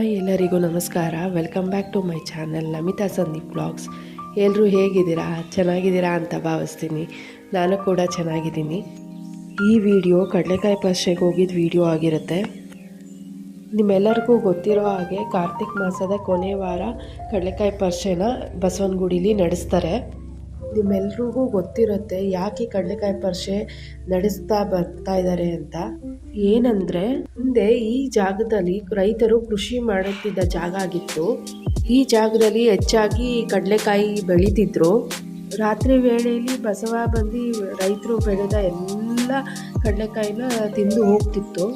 Hi ಎಲ್ಲರಿಗೂ ನಮಸ್ಕಾರ. Welcome back to my channel Namita Sandeep blogs. ಎಲ್ಲರೂ ಹೇಗಿದ್ದೀರಾ? ಚೆನ್ನಾಗಿದ್ದೀರಾ ಅಂತ ಭಾವಿಸ್ತೀನಿ. ನಾನು ಕೂಡ ಚೆನ್ನಾಗಿದ್ದೀನಿ. ಈ ವಿಡಿಯೋ ಕಡಲೆಕಾಯಿ ಪರಿಷೆಗೆ ಹೋಗಿದ್ದ ವಿಡಿಯೋ ಆಗಿರುತ್ತೆ. ನಿಮ್ಮೆಲ್ಲರಿಗೂ ಗೊತ್ತಿರೋ ಹಾಗೆ ಕಾರ್ತಿಕ್ ಮಾಸದ ಕೊನೆ ವಾರ ಕಡಲೆಕಾಯಿ ಪರಿಷೆನ ಬಸವನಗುಡಿಲಿ ನಡೆಸ್ತಾರೆ. ನಿಮ್ಮೆಲ್ರಿಗೂ ಗೊತ್ತಿರುತ್ತೆ ಯಾಕೆ ಕಡಲೆಕಾಯಿ ಪರಿಷೆ ನಡೆಸ್ತಾ ಬರ್ತಾ ಇದ್ದಾರೆ ಅಂತ. ಏನಂದರೆ, ಹಿಂದೆ ಈ ಜಾಗದಲ್ಲಿ ರೈತರು ಕೃಷಿ ಮಾಡುತ್ತಿದ್ದ ಜಾಗ ಆಗಿತ್ತು. ಈ ಜಾಗದಲ್ಲಿ ಹೆಚ್ಚಾಗಿ ಕಡಲೆಕಾಯಿ ಬೆಳೀತಿದ್ರು. ರಾತ್ರಿ ವೇಳೆಯಲ್ಲಿ ಬಸವ ಬಂದು ರೈತರು ಬೆಳೆದ ಎಲ್ಲ ಕಡಲೆಕಾಯಿನ ತಿಂದು ಹೋಗ್ತಿತ್ತು.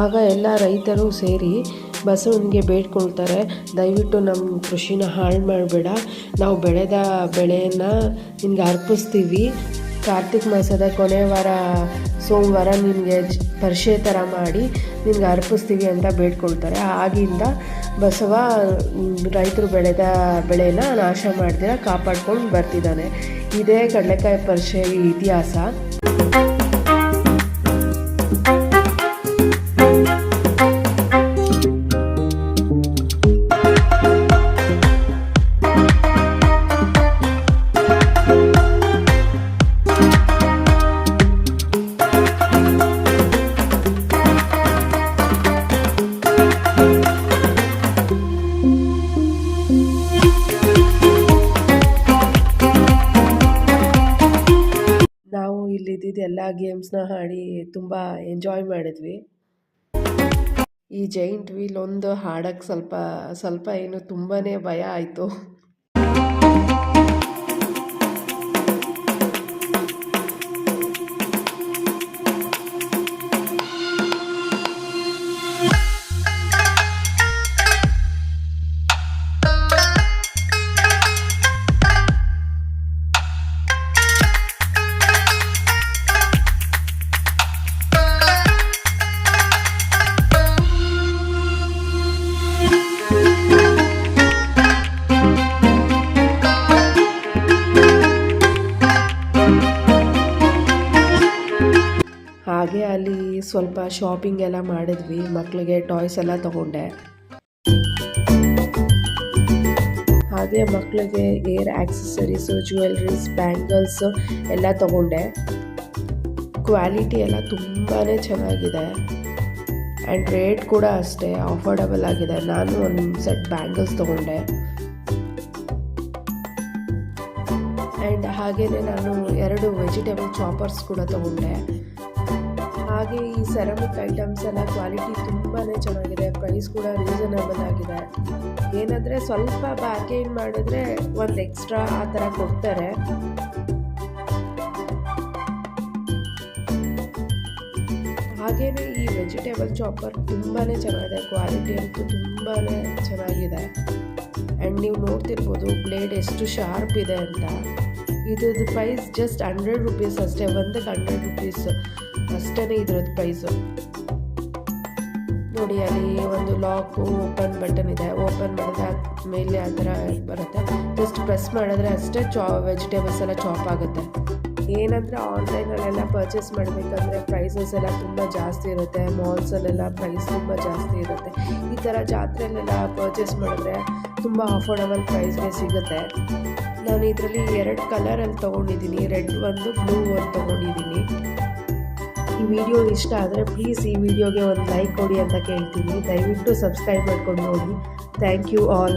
ಆಗ ಎಲ್ಲ ರೈತರು ಸೇರಿ ಬಸವನಿಗೆ ಬೇಡ್ಕೊಳ್ತಾರೆ, ದಯವಿಟ್ಟು ನಮ್ಮ ಕೃಷಿನ ಹಾಳು ಮಾಡಬೇಡ, ನಾವು ಬೆಳೆದ ಬೆಳೆಯನ್ನು ನಿನಗೆ ಅರ್ಪಿಸ್ತೀವಿ. ಕಾರ್ತಿಕ್ ಮಾಸದ ಕೊನೆ ವಾರ ಸೋಮವಾರ ನಿನಗೆ ಪರಿಷೆ ಥರ ಮಾಡಿ ನಿನಗೆ ಅರ್ಪಿಸ್ತೀವಿ ಅಂತ ಬೇಡ್ಕೊಳ್ತಾರೆ. ಆಗಿಂದ ಬಸವ ರೈತರು ಬೆಳೆದ ಬೆಳೆನ ನಾಶ ಮಾಡ್ದಿರ ಕಾಪಾಡ್ಕೊಂಡು ಬರ್ತಿದ್ದಾನೆ. ಇದೇ ಕಡಲೆಕಾಯಿ ಪರಿಷೆ ಇತಿಹಾಸ. ನಾವು ಇಲ್ಲಿದ್ದಿದ್ದು ಎಲ್ಲ ಗೇಮ್ಸ್ನ ಆಡಿ ತುಂಬ ಎಂಜಾಯ್ ಮಾಡಿದ್ವಿ. ಈ ಜೈಂಟ್ ವೀಲ್ ಒಂದು ಹಾಡೋಕ್ಕೆ ಸ್ವಲ್ಪ ಏನು ತುಂಬಾ ಭಯ ಆಯಿತು. ಹಾಗೆ ಅಲ್ಲಿ ಸ್ವಲ್ಪ ಶಾಪಿಂಗ್ ಎಲ್ಲ ಮಾಡಿದ್ವಿ. ಮಕ್ಕಳಿಗೆ ಟಾಯ್ಸ್ ಎಲ್ಲ ತಗೊಂಡೆ. ಹಾಗೆ ಮಕ್ಕಳಿಗೆ ಏರ್ ಆಕ್ಸೆಸರೀಸು, ಜ್ಯುವೆಲ್ರೀಸ್, ಬ್ಯಾಂಗಲ್ಸು ಎಲ್ಲ ತಗೊಂಡೆ. ಕ್ವಾಲಿಟಿ ಎಲ್ಲ ತುಂಬಾ ಚೆನ್ನಾಗಿದೆ ಆ್ಯಂಡ್ ರೇಟ್ ಕೂಡ ಅಷ್ಟೇ ಅಫೋರ್ಡಬಲ್ ಆಗಿದೆ. ನಾನು ಒಂದು ಸೆಟ್ ಬ್ಯಾಂಗಲ್ಸ್ ತಗೊಂಡೆ. ಆ್ಯಂಡ್ ಹಾಗೆಯೇ ನಾನು 2 ವೆಜಿಟೇಬಲ್ ಚಾಪರ್ಸ್ ಕೂಡ ತಗೊಂಡೆ. ಹಾಗೆ ಈ ಸೆರಾಮಿಕ್ ಐಟಮ್ಸ್ ಎಲ್ಲ ಕ್ವಾಲಿಟಿ ತುಂಬಾ ಚೆನ್ನಾಗಿದೆ, ಪ್ರೈಸ್ ಕೂಡ ರೀಸನಬಲ್ ಆಗಿದೆ. ಏನಂದರೆ ಸ್ವಲ್ಪ ಬಾರ್ಗೇನ್ ಮಾಡಿದ್ರೆ ಒಂದು ಎಕ್ಸ್ಟ್ರಾ ಆ ಥರ ಕೊಡ್ತಾರೆ. ಹಾಗೆಯೇ ಈ ವೆಜಿಟೇಬಲ್ ಚಾಪರ್ ತುಂಬಾ ಚೆನ್ನಾಗಿದೆ, ಕ್ವಾಲಿಟಿ ಅಂತೂ ತುಂಬಾ ಚೆನ್ನಾಗಿದೆ. ಆ್ಯಂಡ್ ನೀವು ನೋಡ್ತಿರ್ಬೋದು ಬ್ಲೇಡ್ ಎಷ್ಟು ಶಾರ್ಪ್ ಇದೆ ಅಂತ. ಇದ್ರದ್ದು ಪ್ರೈಸ್ ಜಸ್ಟ್ 100 ರುಪೀಸ್ ಅಷ್ಟೇ, ಒಂದಕ್ಕೆ 100 ರುಪೀಸ್ ಅಷ್ಟೇ ಇದ್ರದ್ದು ಪ್ರೈಸು. ನೋಡಿ ಅಲ್ಲಿ ಒಂದು ಲಾಕು ಓಪನ್ ಬಟನ್ ಇದೆ. ಓಪನ್ ಮಾಡಿದ್ರೆ ಮೇಲೆ ಆ ಥರ ಬರುತ್ತೆ. ಜಸ್ಟ್ ಪ್ರೆಸ್ ಮಾಡಿದ್ರೆ ಅಷ್ಟೇ ವೆಜಿಟೇಬಲ್ಸ್ ಎಲ್ಲ ಚಾಪ್ ಆಗುತ್ತೆ. ಏನಂದರೆ ಆನ್ಲೈನಲ್ಲೆಲ್ಲ ಪರ್ಚೇಸ್ ಮಾಡಬೇಕಂದ್ರೆ ಪ್ರೈಸಸ್ ಎಲ್ಲ ತುಂಬ ಜಾಸ್ತಿ ಇರುತ್ತೆ. ಮಾಲ್ಸಲ್ಲೆಲ್ಲ ಪ್ರೈಸ್ ತುಂಬ ಜಾಸ್ತಿ ಇರುತ್ತೆ. ಈ ಥರ ಜಾತ್ರೆಯಲ್ಲೆಲ್ಲ ಪರ್ಚೇಸ್ ಮಾಡಿದ್ರೆ ತುಂಬ ಅಫೋರ್ಡಬಲ್ ಪ್ರೈಸ್ಗೆ ಸಿಗುತ್ತೆ. ನಾನು ಇದರಲ್ಲಿ 2 ಕಲರಲ್ಲಿ ತೊಗೊಂಡಿದ್ದೀನಿ, ರೆಡ್ ಒಂದು, ಬ್ಲೂ ಒಂದು ತೊಗೊಂಡಿದ್ದೀನಿ. ಈ ವಿಡಿಯೋ ಇಷ್ಟ ಆದರೆ ಪ್ಲೀಸ್ ಈ ವಿಡಿಯೋಗೆ ಒಂದು ಲೈಕ್ ಕೊಡಿ ಅಂತ ಕೇಳ್ತೀನಿ. ದಯವಿಟ್ಟು ಸಬ್ಸ್ಕ್ರೈಬ್ ಮಾಡ್ಕೊಂಡು ನೋಡಿ. Thank you all.